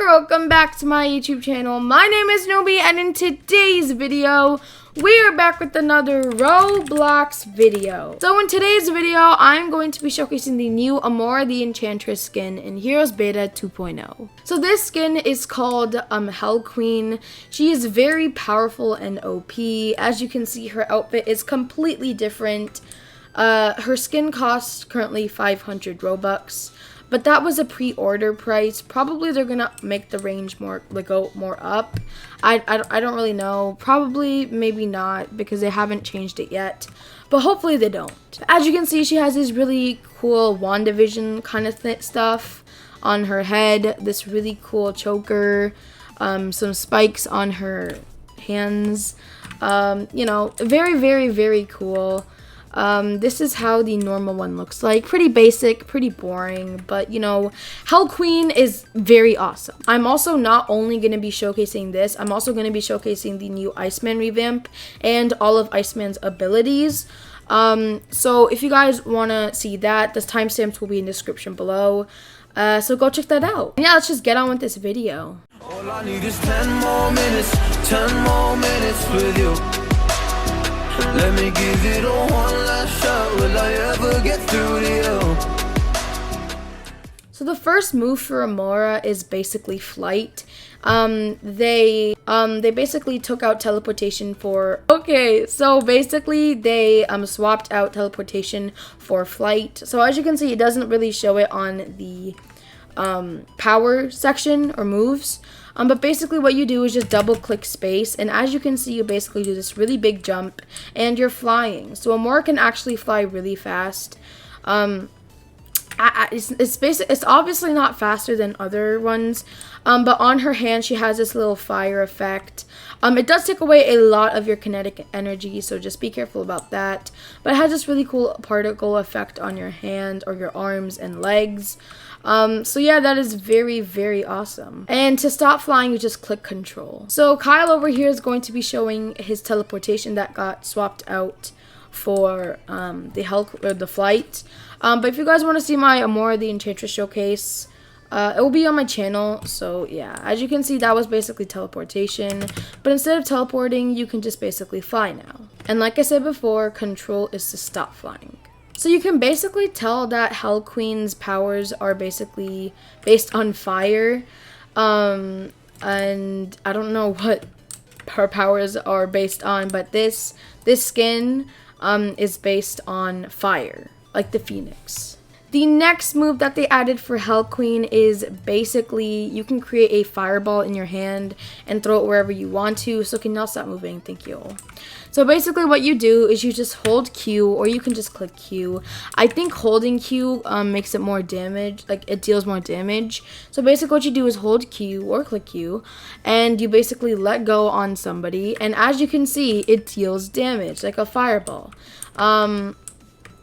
welcome back to my YouTube channel. My name is Nobi, and in today's video, we are back with another Roblox video. So in today's video, I'm going to be showcasing the new Amora the Enchantress skin in Heroes Beta 2.0. So this skin is called Hell Queen. She is very powerful and OP. As you can see, her outfit is completely different. Her skin costs currently 500 Robux. But that was a pre-order price. Probably they're gonna make the range go more up. I don't really know. Probably, maybe not, because they haven't changed it yet. But hopefully they don't. As you can see, she has this really cool WandaVision kind of stuff on her head. This really cool choker. Some spikes on her hands. You know, very, very, very cool. This is how the normal one looks like. Pretty basic, pretty boring, but you know, Hell Queen is very awesome. I'm also not only going to be showcasing this, I'm also going to be showcasing the new Iceman revamp and all of Iceman's abilities. So if you guys want to see that, the timestamps will be in the description below. So go check that out. Yeah, let's just get on with this video. All I need is 10 more minutes with you. Let me give it a one last shot. Will I ever get through to you? So the first move for Amora is basically flight. They basically took out teleportation for... Okay, so basically they swapped out teleportation for flight. So as you can see, it doesn't really show it on the power section or moves. But basically what you do is just double click space, and as you can see, you basically do this really big jump and you're flying. So Amora can actually fly really fast. It's obviously not faster than other ones, but on her hand she has this little fire effect. It does take away a lot of your kinetic energy, so just be careful about that. But it has this really cool particle effect on your hand or your arms and legs. So yeah, that is very, very awesome. And to stop flying, you just click control. So Kyle over here is going to be showing his teleportation that got swapped out for the flight. But if you guys want to see my Amora the Enchantress showcase, it will be on my channel. So yeah, as you can see, that was basically teleportation, but instead of teleporting, you can just basically fly now. And like I said before, control is to stop flying. So you can basically tell that Hell Queen's powers are basically based on fire. And I don't know what her powers are based on, but this skin is based on fire, like the Phoenix. The next move that they added for Hell Queen is basically you can create a fireball in your hand and throw it wherever you want to. So can y'all stop moving? Thank you. So basically what you do is you just hold Q, or you can just click Q. I think holding Q makes it more damage, like it deals more damage. So basically what you do is hold Q or click Q, and you basically let go on somebody, and as you can see, it deals damage like a fireball.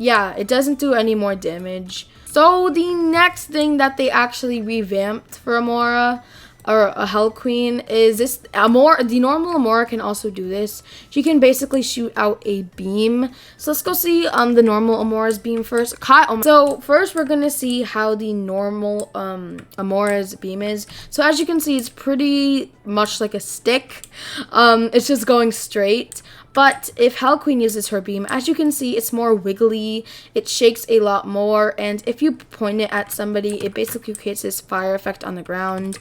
Yeah, it doesn't do any more damage. So the next thing that they actually revamped for Amora, or a Hell Queen, is this. The normal Amora can also do this. She can basically shoot out a beam. So let's go see the normal Amora's beam first. So first we're gonna see how the normal Amora's beam is. So as you can see, it's pretty much like a stick. It's just going straight. But if Hell Queen uses her beam, as you can see, it's more wiggly, it shakes a lot more, and if you point it at somebody, it basically creates this fire effect on the ground.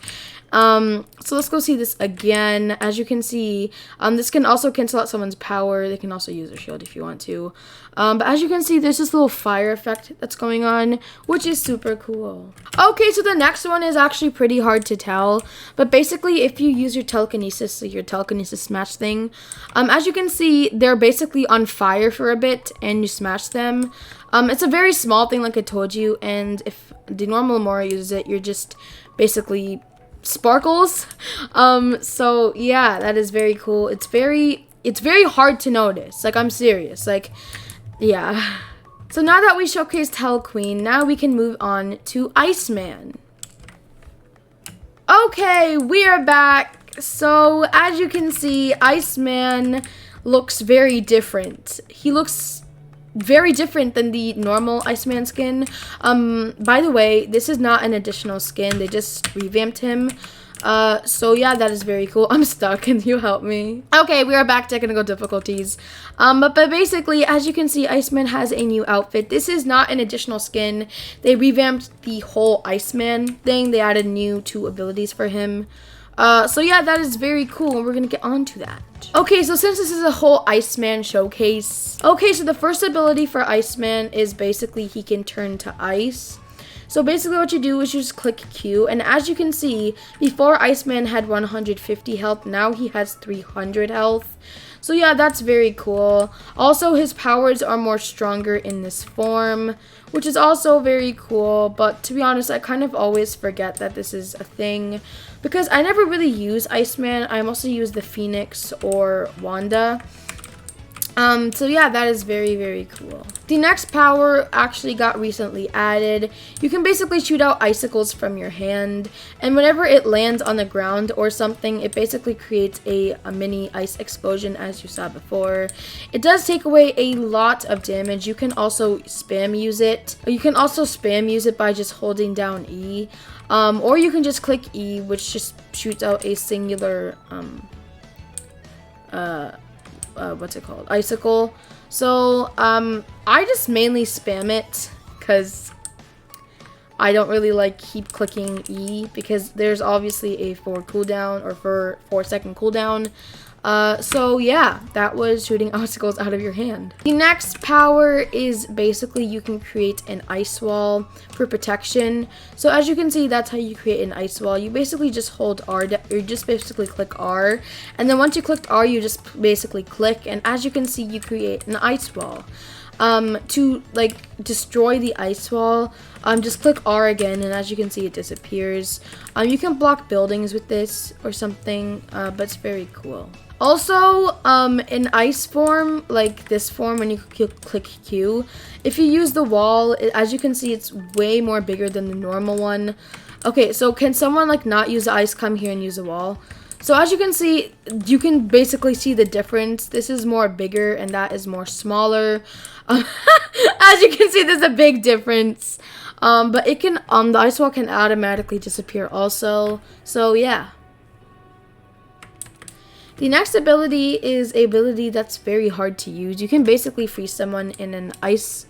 So let's go see this again. As you can see, this can also cancel out someone's power. They can also use a shield if you want to. But as you can see, there's this little fire effect that's going on, which is super cool. Okay, so the next one is actually pretty hard to tell. But basically, if you use your telekinesis, so your telekinesis smash thing, as you can see, they're basically on fire for a bit, and you smash them. It's a very small thing, like I told you, and if the normal Amora uses it, you're just basically sparkles. So yeah, that is very cool. It's very hard to notice, like I'm serious, like yeah. So now that we showcased Hell Queen, now we can move on to Iceman. Okay, we are back. So as you can see, Iceman looks very different. He looks very different than the normal Iceman skin. By the way, this is not an additional skin. They just revamped him. So yeah, that is very cool. I'm stuck. Can you help me? Okay, we are back. Technical difficulties. But basically, as you can see, Iceman has a new outfit. This is not an additional skin. They revamped the whole Iceman thing. They added new 2 abilities for him. So yeah, that is very cool, and we're gonna get on to that. Okay, so since this is a whole Iceman showcase. Okay, so the first ability for Iceman is basically he can turn to ice. So basically what you do is you just click Q, and as you can see, before Iceman had 150 health, now he has 300 health. So yeah, that's very cool. Also, his powers are more stronger in this form, which is also very cool. But to be honest, I kind of always forget that this is a thing because I never really use Iceman. I mostly use the Phoenix or Wanda. So yeah, that is very, very cool. The next power actually got recently added. You can basically shoot out icicles from your hand, and whenever it lands on the ground or something, it basically creates a mini ice explosion, as you saw before. It does take away a lot of damage. You can also spam use it. You can also spam use it by just holding down E, or you can just click E, which just shoots out a singular what's it called? Icicle. So, I just mainly spam it because I don't really like keep clicking E because there's obviously a 4 cooldown or 4-second cooldown. So yeah, that was shooting icicles out of your hand. The next power is basically you can create an ice wall for protection. So as you can see, that's how you create an ice wall. You basically just hold R, you just basically click R, and then once you click R, you just basically click, and as you can see, you create an ice wall. To like destroy the ice wall, just click R again, and as you can see, it disappears. You can block buildings with this or something, but it's very cool. Also, in ice form, like this form, when you click Q, if you use the wall, as you can see, it's way more bigger than the normal one. Okay, so can someone like not use the ice, come here and use the wall? So as you can see, you can basically see the difference. This is more bigger and that is more smaller. As you can see, there's a big difference. But it can, the ice wall can automatically disappear also. So yeah. The next ability is a ability that's very hard to use. You can basically freeze someone in an ice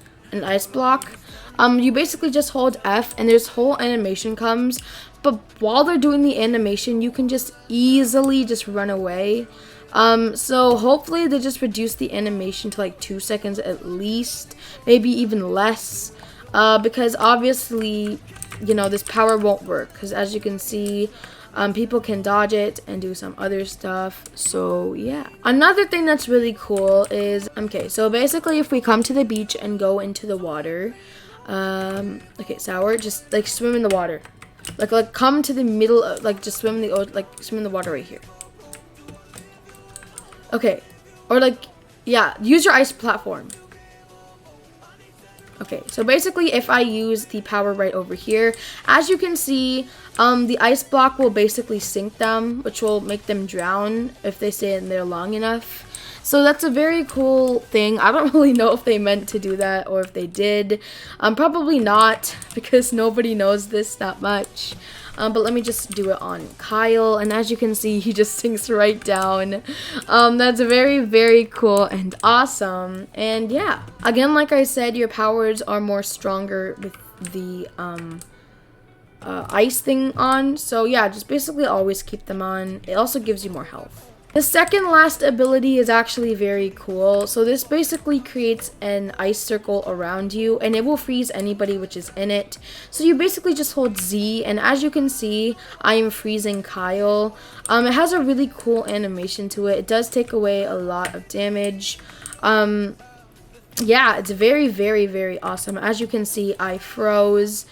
block. You basically just hold F and this whole animation comes. But while they're doing the animation, you can just easily just run away. So hopefully they just reduce the animation to like 2 seconds at least, maybe even less. Because obviously, you know, this power won't work. Because as you can see, people can dodge it and do some other stuff. So yeah. Another thing that's really cool is, okay, so basically if we come to the beach and go into the water, okay, Sour, just like swim in the water. Like come to the middle of, like just swim in the water right here. Okay. Or like, yeah, use your ice platform. Okay, so basically if I use the power right over here, as you can see, the ice block will basically sink them, which will make them drown if they stay in there long enough. So that's a very cool thing. I don't really know if they meant to do that or if they did. Probably not, because nobody knows this that much. But let me just do it on Kyle, and as you can see, he just sinks right down. That's very, very cool and awesome. And yeah, again, like I said, your powers are more stronger with the ice thing on. So yeah, just basically always keep them on. It also gives you more health. The second last ability is actually very cool. So this basically creates an ice circle around you, and it will freeze anybody which is in it. So you basically just hold Z, and as you can see, I am freezing Kyle. It has a really cool animation to it. It does take away a lot of damage. Yeah, it's very, very, very awesome. As you can see, I froze.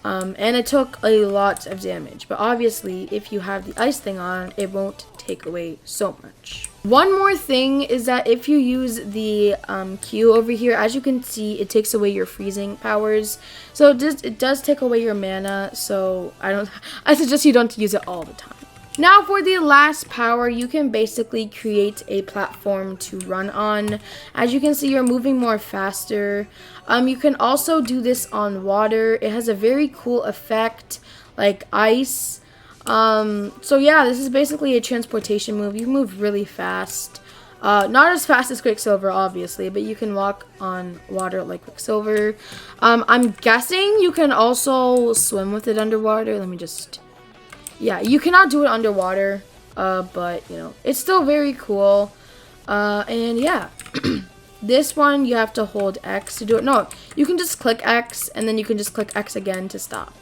And it took a lot of damage. But obviously, if you have the ice thing on, it won't take away so much. One more thing is that if you use the Q over here, as you can see, it takes away your freezing powers. So it does take away your mana. So I suggest you don't use it all the time. Now for the last power, you can basically create a platform to run on. As you can see, you're moving more faster. You can also do this on water. It has a very cool effect, like ice. So yeah, this is basically a transportation move. You move really fast. Not as fast as Quicksilver, obviously, but you can walk on water like Quicksilver. I'm guessing you can also swim with it underwater. Let me just... Yeah, you cannot do it underwater, but, you know, it's still very cool. And yeah, this one you have to hold X to do it. No, you can just click X, and then you can just click X again to stop.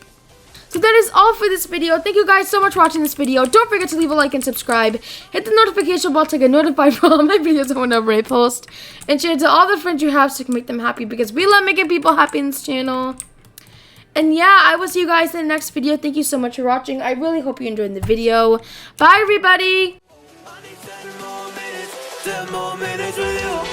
So that is all for this video. Thank you guys so much for watching this video. Don't forget to leave a like and subscribe. Hit the notification bell to get notified for all my videos whenever I post. And share it to all the friends you have so you can make them happy, because we love making people happy in this channel. And yeah, I will see you guys in the next video. Thank you so much for watching. I really hope you enjoyed the video. Bye, everybody. I need 10 more minutes with you.